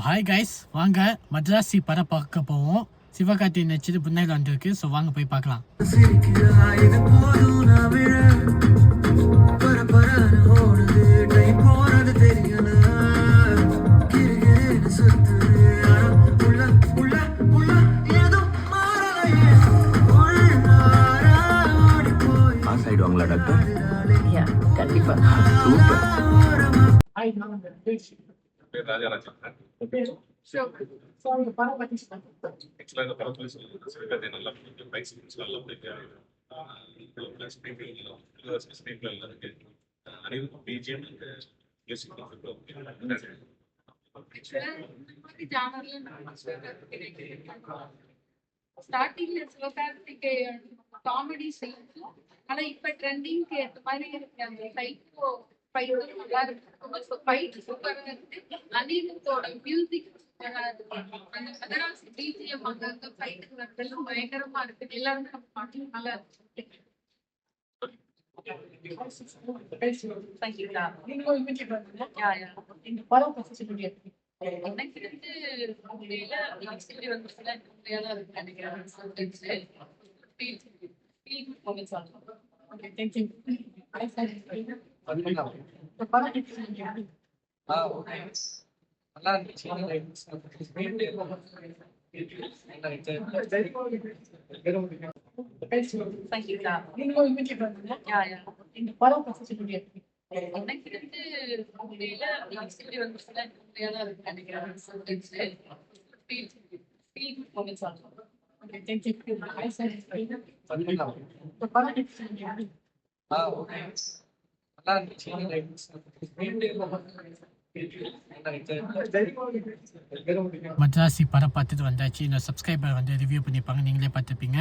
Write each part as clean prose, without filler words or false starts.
Hi guys, வாங்க மദ്രാசி படம் பார்க்க போவோம். சிவகார்த்திகேயன் நடிச்சது புன்னகையில் வந்திருக்கு. ஸோ வாங்க போய் பார்க்கலாம். பாஸ் ஆயிடுவாங்களா டாக்டர்? கண்டிப்பா. சூப்பர். ராஜராஜன் ஆக்சுவலாக இந்த படத்துல சிவகார்த்திகேயன் நல்லா பிடிக்கும், பைக் சீக்வன்ஸ் நல்லா பிடிக்கும், ஸ்க்ரீன் நல்லா இருக்கு. அனைவருக்கும் பிஜிஎம் மியூசிக் ஸ்டார்டிங்ல சிவகார்த்திகேயன் காமெடி செய்யும். ஆனா இப்ப ட்ரெண்டிங்க்கு ஏற்ற மாதிரி அந்த சைக்கோ ஃபைட் நல்லா இருக்கு. ஃபைட் சூப்பரா இருக்கு. அனிருத்தோட மியூசிக் சூப்பரா இருக்கு. அந்த மதராசி பிஜிஎம் அங்க ஃபைட்டுக்கு வரதெல்லாம் பயங்கரமா இருக்கு. எல்லாரும் நம்ம பாட்டு நல்லா இருக்கு. எனக்கு மദ്രാசி படம் பார்த்துட்டு வந்தாச்சு. இந்த சப்ஸ்கிரைபர் வந்து ரிவ்யூ பண்ணியிருப்பாங்க, நீங்களே பார்த்துருப்பீங்க.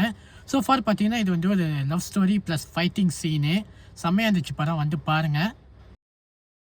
ஸோ ஃபார் பார்த்தீங்கன்னா இது வந்து ஒரு love story plus fighting scene செம்மையாக இருந்துச்சு. படம் வந்து பாருங்கள்.